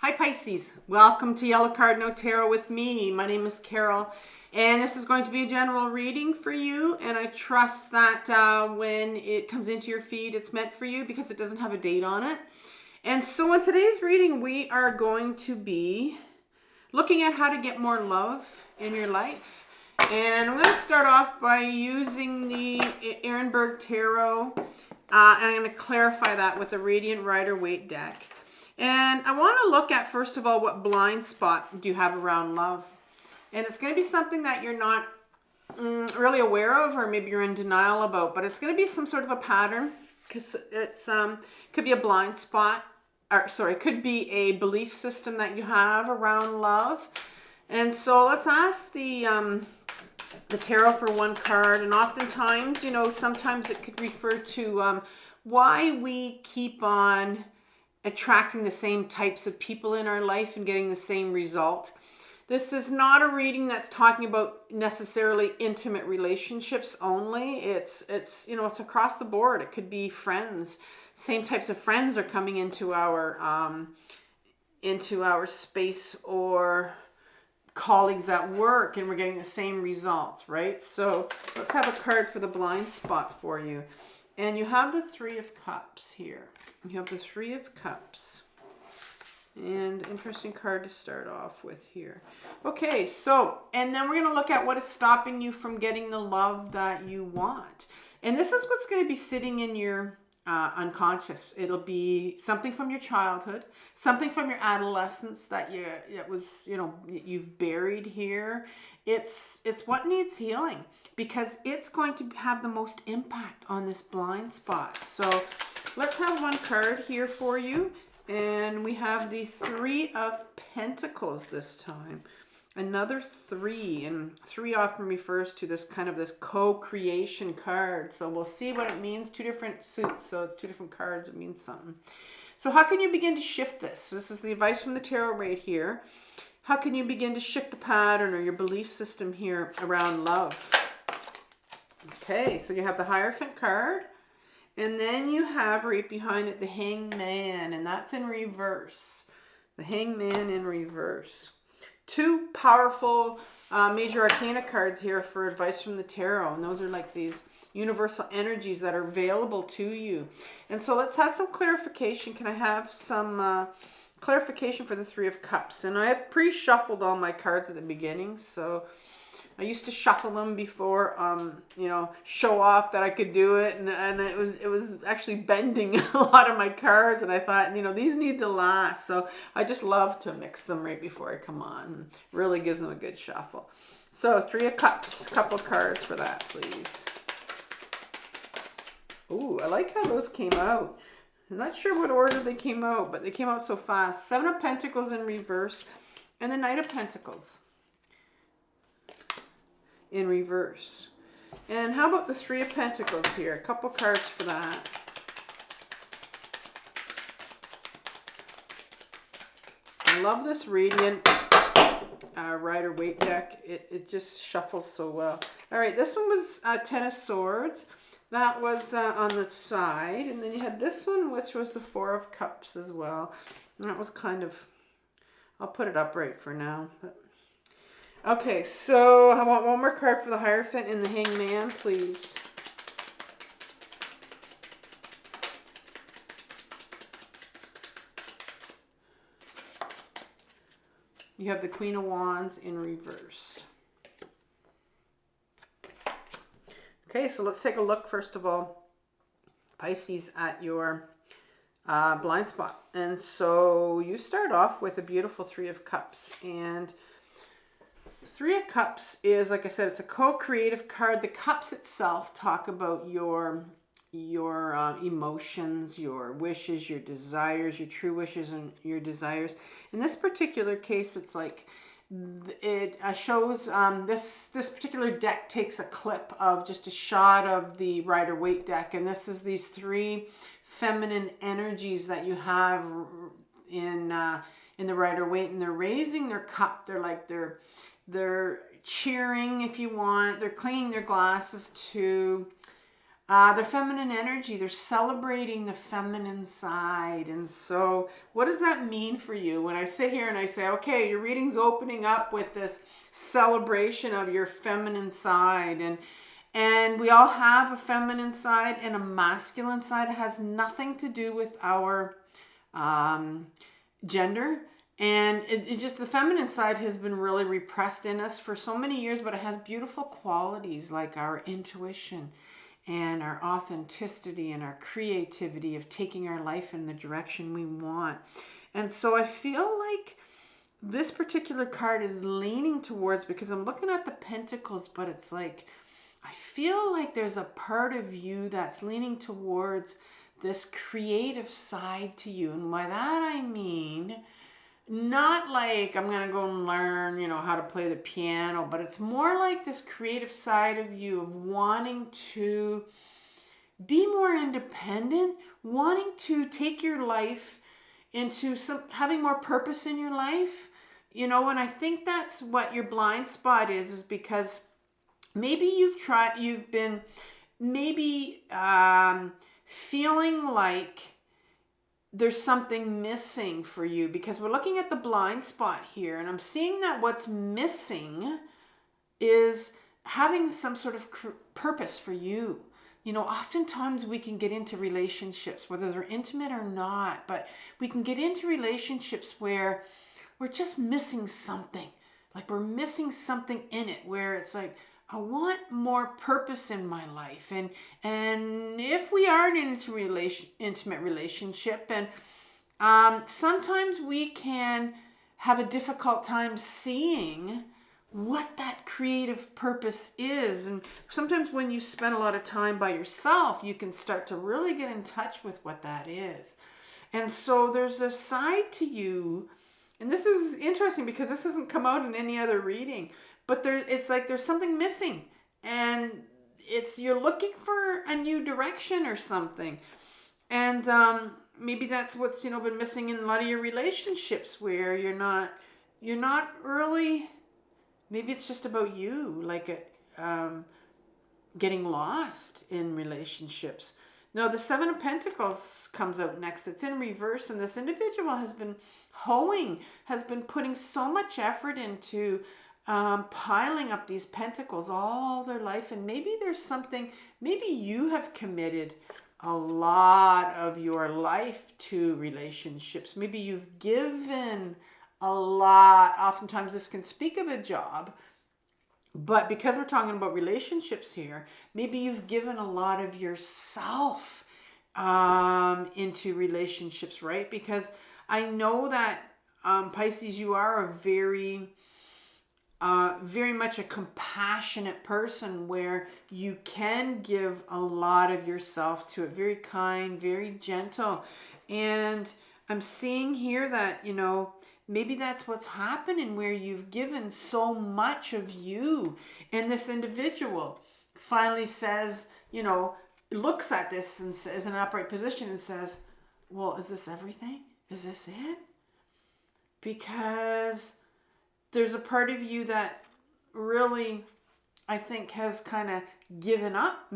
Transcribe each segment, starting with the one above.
Hi Pisces, welcome to Yellow Cardinal Tarot with me. My name is Carol and this is going to be a general reading for you, and I trust that when it comes into your feed it's meant for you because it doesn't have a date on it. And so in today's reading we are going to be looking at how to get more love in your life. And I'm going to start off by using the Ehrenberg Tarot and I'm going to clarify that with the Radiant Rider-Waite deck. And I want to look at, first of all, what blind spot do you have around love? And it's going to be something that you're not really aware of, or maybe you're in denial about, but it's going to be some sort of a pattern, because it's could be a blind spot, or sorry, it could be a belief system that you have around love. And so let's ask the tarot for one card. And oftentimes, you know, sometimes it could refer to why we keep on attracting the same types of people in our life and getting the same result. This is not a reading that's talking about necessarily intimate relationships only. It's you know, it's across the board. It could be friends. Same types of friends are coming into our space, or colleagues at work, and we're getting the same results, right? So let's have a card for the blind spot for you. And you have the Three of Cups here. You have the Three of Cups. And interesting card to start off with here. Okay, so, and then we're going to look at what is stopping you from getting the love that you want. And this is what's going to be sitting in your unconscious. It'll be something from your childhood, something from your adolescence that you've buried here. It's what needs healing, because it's going to have the most impact on this blind spot. So let's have one card here for you. And we have the Three of Pentacles this time. Another three, and three often refers to this kind of this co-creation card. So we'll see what it means. Two different suits, so it's two different cards. It means something. So how can you begin to shift this? This is the advice from the tarot right here. How can you begin to shift the pattern or your belief system here around love? Okay, so you have the Hierophant card. And then you have right behind it the Hangman, and that's in reverse. The Hangman in reverse. Two powerful major arcana cards here for advice from the tarot, and those are like these universal energies that are available to you. And so let's have some clarification. Can I have some clarification for the Three of Cups? And I have pre-shuffled all my cards at the beginning, so I used to shuffle them before, you know, show off that I could do it, and it was actually bending a lot of my cards, and I thought, you know, these need to last, so I just love to mix them right before I come on. It really gives them a good shuffle. So Three of Cups, couple cards for that, please. Ooh, I like how those came out. I'm not sure what order they came out, but they came out so fast. Seven of Pentacles in reverse, and the Knight of Pentacles in reverse. And how about the Three of Pentacles here? A couple cards for that. I love this Radiant Rider-Waite deck. It just shuffles so well. All right, this one was Ten of Swords. That was on the side. And then you had this one, which was the Four of Cups as well. And that was kind of, I'll put it upright for now. But okay, so I want one more card for the Hierophant and the Hangman, please. You have the Queen of Wands in reverse. Okay, so let's take a look, first of all, Pisces, at your blind spot. And so you start off with a beautiful Three of Cups. And Three of Cups is, like I said, it's a co-creative card. The cups itself talk about your emotions, your wishes, your desires, your true wishes and your desires. In this particular case, it's like it shows this particular deck takes a clip of just a shot of the Rider-Waite deck, and this is these three feminine energies that you have in the Rider-Waite, and they're raising their cup. They're like they're cheering, if you want. They're cleaning their glasses to Their feminine energy, they're celebrating the feminine side. And so what does that mean for you? When I sit here and I say, okay, your reading's opening up with this celebration of your feminine side. And we all have a feminine side and a masculine side. It has nothing to do with our gender. And it just, the feminine side has been really repressed in us for so many years, but it has beautiful qualities like our intuition and our authenticity and our creativity of taking our life in the direction we want. And so I feel like this particular card is leaning towards, because I'm looking at the pentacles, but it's like, I feel like there's a part of you that's leaning towards this creative side to you. And by that I mean, not like I'm going to go and learn, how to play the piano, but it's more like this creative side of you of wanting to be more independent, wanting to take your life into having more purpose in your life, and I think that's what your blind spot is because maybe you've been feeling like there's something missing for you, because we're looking at the blind spot here, and I'm seeing that what's missing is having some sort of purpose for you. Oftentimes we can get into relationships, whether they're intimate or not, but we can get into relationships where we're just missing something. Like we're missing something in it, where it's like, I want more purpose in my life. And if we aren't into intimate relationship, and sometimes we can have a difficult time seeing what that creative purpose is. And sometimes when you spend a lot of time by yourself, you can start to really get in touch with what that is. And so there's a side to you, and this is interesting because this hasn't come out in any other reading, but it's like there's something missing, and you're looking for a new direction or something. And maybe that's what's been missing in a lot of your relationships, where you're not really, maybe it's just about you, like getting lost in relationships. Now the Seven of Pentacles comes out next. It's in reverse, and this individual has been putting so much effort into piling up these pentacles all their life. And maybe there's something, maybe you have committed a lot of your life to relationships. Maybe you've given a lot. Oftentimes this can speak of a job, but because we're talking about relationships here, maybe you've given a lot of yourself into relationships, right? Because I know that Pisces, you are a very much a compassionate person, where you can give a lot of yourself to it. Very kind, very gentle. And I'm seeing here that, maybe that's what's happening, where you've given so much of you. And this individual finally says, looks at this and says, in an upright position, and says, well, is this everything? Is this it? Because there's a part of you that really, I think, has kind of given up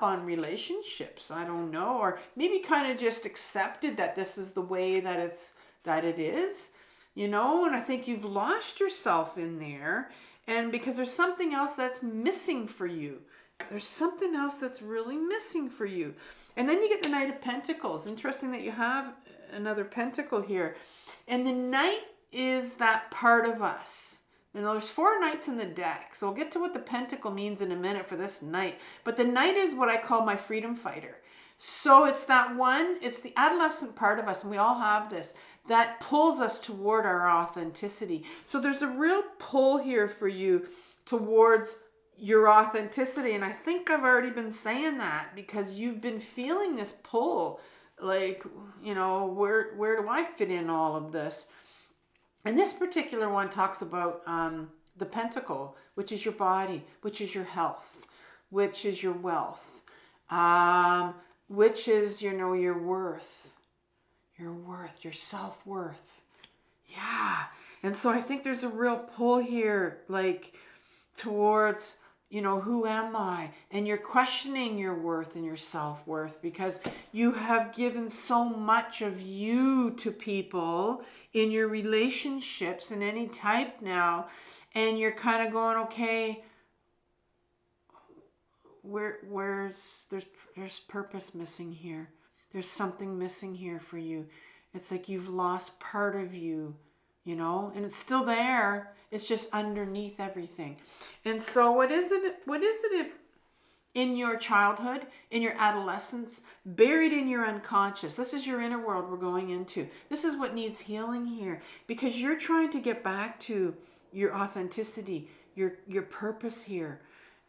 on relationships. I don't know. Or maybe kind of just accepted that this is the way that it is, and I think you've lost yourself in there. And because there's something else that's missing for you. There's something else that's really missing for you. And then you get the Knight of Pentacles. Interesting that you have another pentacle here. And the Knight is that part of us. There's 4 knights in the deck, so we'll get to what the pentacle means in a minute for this knight. But the knight is what I call my freedom fighter. So it's that one, it's the adolescent part of us, and we all have this, that pulls us toward our authenticity. So there's a real pull here for you towards your authenticity. And I think I've already been saying that because you've been feeling this pull, like, where do I fit in all of this? And this particular one talks about the pentacle, which is your body, which is your health, which is your wealth, which is, your worth, your self-worth. Yeah. And so I think there's a real pull here, like towards you know, who am I? And you're questioning your worth and your self-worth because you have given so much of you to people in your relationships in any type now. And you're kind of going, okay, there's purpose missing here. There's something missing here for you. It's like you've lost part of you, you know, and it's still there. It's just underneath everything. And so what is it in your childhood, in your adolescence, buried in your unconscious? This is your inner world we're going into. This is what needs healing here, because you're trying to get back to your authenticity, your purpose here,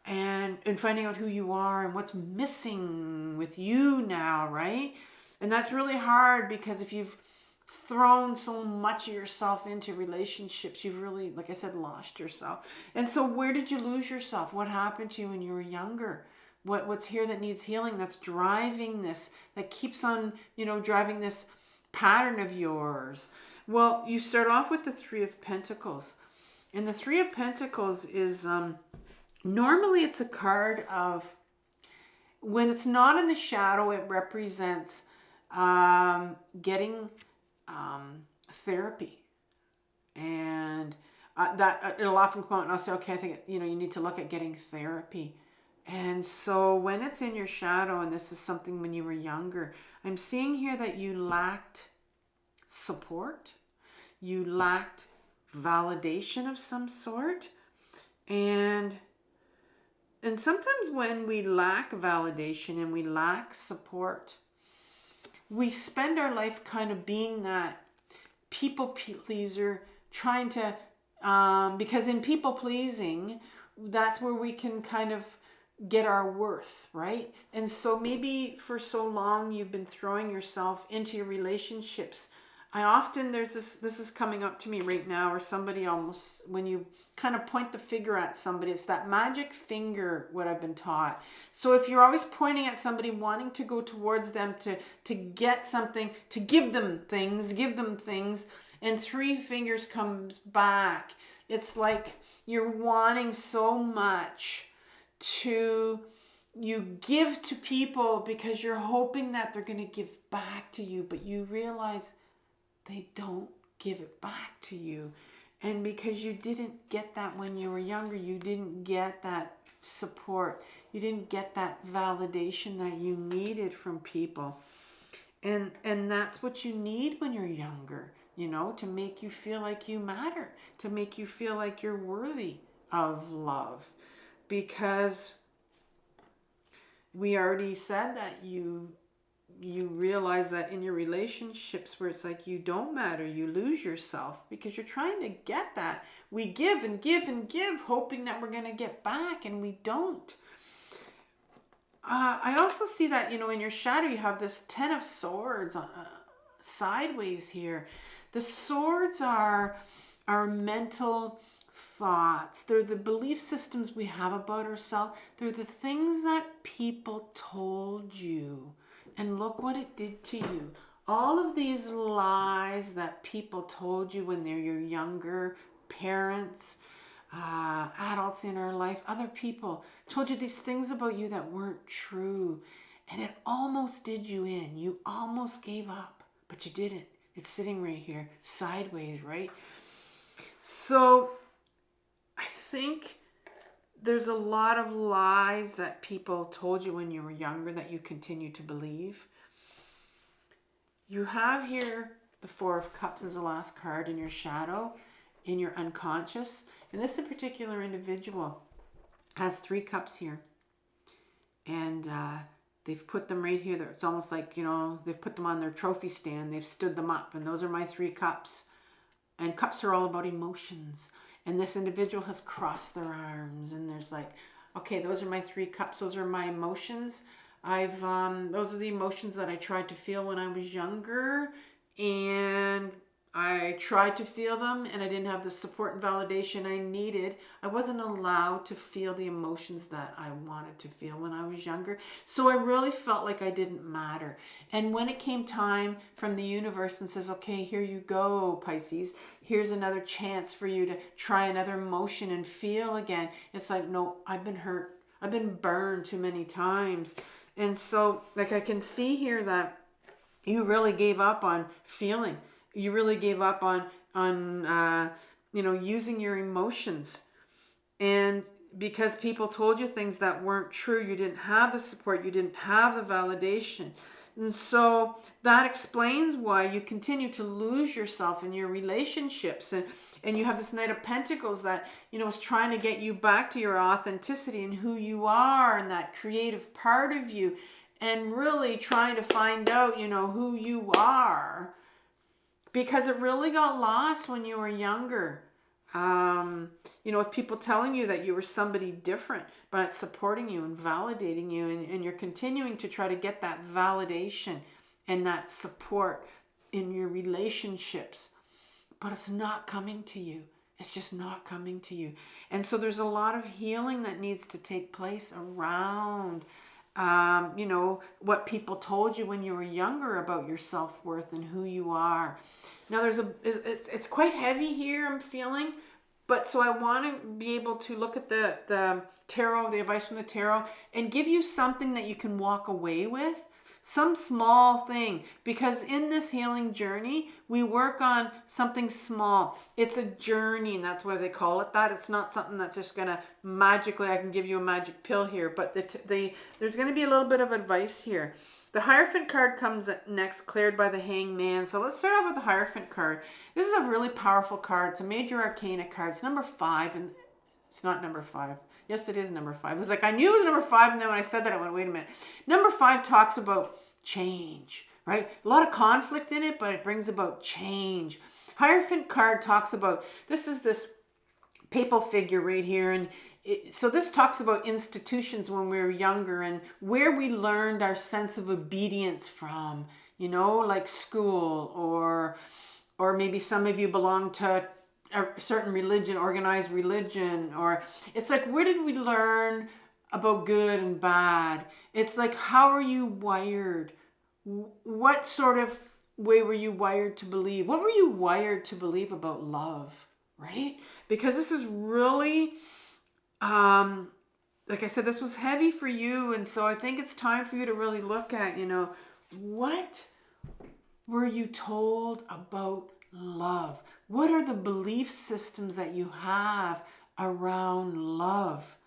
and finding out who you are and what's missing with you now, right? And that's really hard, because if you've thrown so much of yourself into relationships, you've really, like I said, lost yourself. And so where did you lose yourself? What happened to you when you were younger? What's here that needs healing, that's driving this, that keeps on, you know, driving this pattern of yours? Well, you start off with the Three of Pentacles. And the Three of Pentacles is, normally it's a card of, when it's not in the shadow, it represents getting therapy. And that it'll often come out and I'll say, okay, I think, you know, you need to look at getting therapy. And so when it's in your shadow, and this is something when you were younger, I'm seeing here that you lacked support. You lacked validation of some sort. And sometimes when we lack validation and we lack support, we spend our life kind of being that people pleaser, trying to, because in people pleasing, that's where we can kind of get our worth, right? And so maybe for so long you've been throwing yourself into your relationships. I often, this is coming up to me right now, or somebody almost, when you kind of point the finger at somebody, it's that magic finger, what I've been taught. So if you're always pointing at somebody, wanting to go towards them to get something, to give them things, and three fingers comes back. It's like you're wanting so much to, you give to people because you're hoping that they're going to give back to you, but you realize they don't give it back to you. And because you didn't get that when you were younger, you didn't get that support, you didn't get that validation that you needed from people. And that's what you need when you're younger, you know, to make you feel like you matter, to make you feel like you're worthy of love. Because we already said that you realize that in your relationships where it's like you don't matter, you lose yourself because you're trying to get that. We give and give and give, hoping that we're going to get back, and we don't. I also see that, you know, in your shadow you have this Ten of Swords sideways here. The swords are our mental thoughts. They're the belief systems we have about ourselves. They're the things that people told you. And look what it did to you. All of these lies that people told you when they're your younger, parents, adults in our life, other people told you these things about you that weren't true. And it almost did you in. You almost gave up, but you didn't. It's sitting right here, sideways, right? So I think there's a lot of lies that people told you when you were younger that you continue to believe. You have here the Four of Cups as the last card in your shadow, in your unconscious. And this particular individual has 3 cups here. And they've put them right here. It's almost like, you know, they've put them on their trophy stand. They've stood them up. And those are my 3 cups. And cups are all about emotions. And this individual has crossed their arms. And there's like, okay, those are my 3 cups. Those are my emotions. Those are the emotions that I tried to feel when I was younger. And I tried to feel them and I didn't have the support and validation I needed. I wasn't allowed to feel the emotions that I wanted to feel when I was younger. So I really felt like I didn't matter. And when it came time from the universe and says, okay, here you go, Pisces, here's another chance for you to try another emotion and feel again. It's like, no, I've been hurt. I've been burned too many times. And so like I can see here that you really gave up on feeling. You really gave up on using your emotions. And because people told you things that weren't true, you didn't have the support, you didn't have the validation. And so that explains why you continue to lose yourself in your relationships. And you have this Knight of Pentacles that, is trying to get you back to your authenticity and who you are and that creative part of you. And really trying to find out, who you are. Because it really got lost when you were younger. With people telling you that you were somebody different, but supporting you and validating you. And you're continuing to try to get that validation and that support in your relationships. But it's not coming to you. It's just not coming to you. And so there's a lot of healing that needs to take place around what people told you when you were younger about your self-worth and who you are. Now it's quite heavy here, I'm feeling, but so I want to be able to look at the tarot, the advice from the tarot, and give you something that you can walk away with. Some small thing, because in this healing journey, we work on something small. It's a journey, and that's why they call it that. It's not something that's just going to magically, I can give you a magic pill here, but there's going to be a little bit of advice here. The Hierophant card comes next, cleared by the Hangman. So let's start off with the Hierophant card. This is a really powerful card. It's a major arcana card. It's number 5, and it's not number 5. Yes, it is number 5. It was like, I knew it was number 5, and then when I said that, I went, wait a minute. Number 5 talks about change, right? A lot of conflict in it, but it brings about change. Hierophant card talks about, this is this papal figure right here, and so this talks about institutions when we were younger and where we learned our sense of obedience from, like school, or maybe some of you belong to a certain religion, organized religion, or it's like, where did we learn about good and bad? It's like, how are you wired? What sort of way were you wired to believe? What were you wired to believe about love, right? Because this is really, like I said, this was heavy for you. And so I think it's time for you to really look at, what were you told about love? What are the belief systems that you have around love?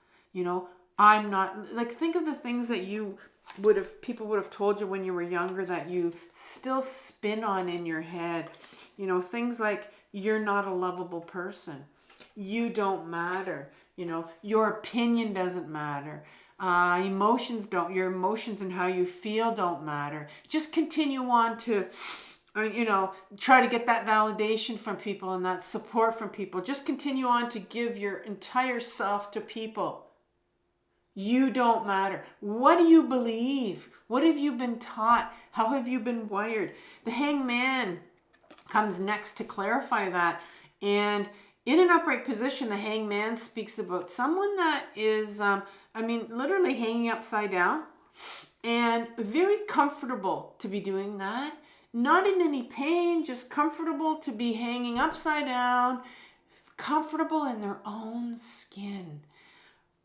I'm not, like, think of the things that people would have told you when you were younger that you still spin on in your head. Things like, you're not a lovable person. You don't matter. Your opinion doesn't matter. Your emotions and how you feel don't matter. Just continue on to, try to get that validation from people and that support from people. Just continue on to give your entire self to people. You don't matter. What do you believe? What have you been taught? How have you been wired? The Hangman comes next to clarify that. And in an upright position, the Hangman speaks about someone that is, literally hanging upside down and very comfortable to be doing that. Not in any pain, just comfortable to be hanging upside down, comfortable in their own skin.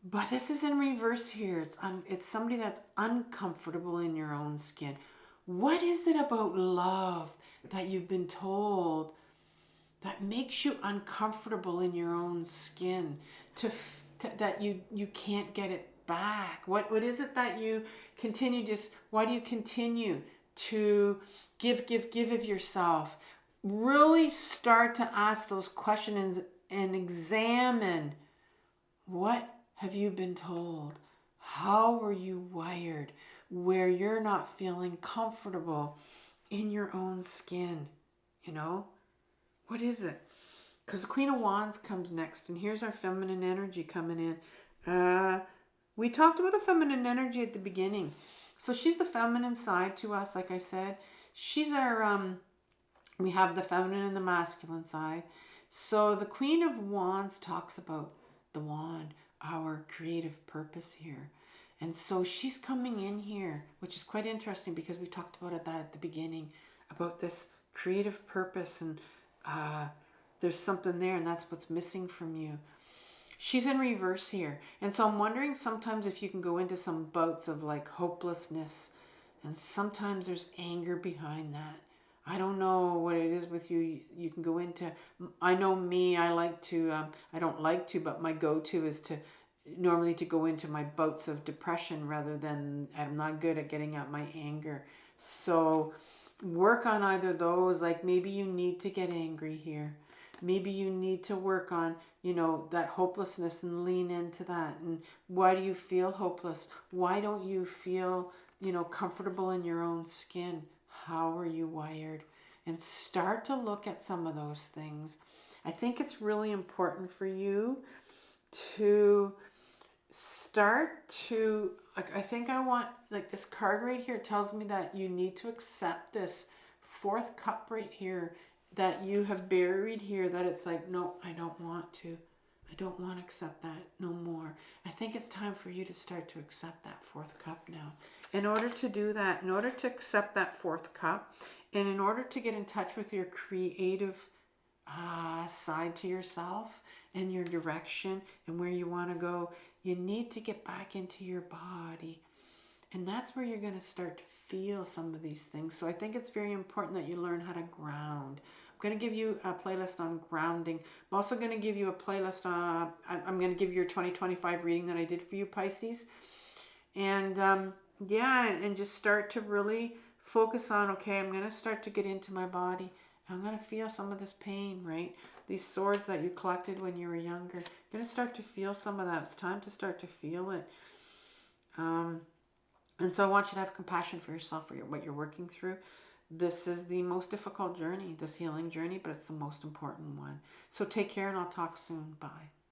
But this is in reverse here. It's somebody that's uncomfortable in your own skin. What is it about love that you've been told that makes you uncomfortable in your own skin, that you can't get it back? What is it that you continue why do you continue to give of yourself? Really start to ask those questions and examine, what have you been told? How were you wired where you're not feeling comfortable in your own skin? What is it? Because the Queen of Wands comes next, and here's our feminine energy coming in. We talked about the feminine energy at the beginning. So she's the feminine side to us, like I said. She's our We have the feminine and the masculine side. So the Queen of Wands talks about the wand, our creative purpose here. And so she's coming in here, which is quite interesting because we talked about that at the beginning, about this creative purpose, and there's something there, and that's what's missing from you. She's in reverse here. And so I'm wondering sometimes if you can go into some bouts of like hopelessness, and sometimes there's anger behind that. I don't know what it is with you. You can go into, I know me, I like to, I don't like to, but my go-to is to normally to go into my bouts of depression rather than, I'm not good at getting out my anger. So work on either those. Like maybe you need to get angry here. Maybe you need to work on, you know, that hopelessness and lean into that. And why do you feel hopeless? Why don't you feel, you know, comfortable in your own skin? How are you wired? And start to look at some of those things. I think it's really important for you to start to, like, I think I want, like this card right here tells me that you need to accept this fourth cup right here that you have buried here, that it's like, no, I don't want to. I don't want to accept that no more. I think it's time for you to start to accept that fourth cup now. In order to do that, in order to accept that fourth cup, and in order to get in touch with your creative side to yourself and your direction and where you want to go, you need to get back into your body. And that's where you're going to start to feel some of these things. So I think it's very important that you learn how to ground. I'm going to give you a playlist on grounding. I'm also going to give you a playlist on, I'm going to give you your 2025 reading that I did for you, Pisces. And yeah, and just start to really focus on, okay, I'm going to start to get into my body. I'm going to feel some of this pain, right? These swords that you collected when you were younger. You're going to start to feel some of that. It's time to start to feel it. And so I want you to have compassion for yourself, for what you're working through. This is the most difficult journey, this healing journey, but it's the most important one. So take care, and I'll talk soon. Bye.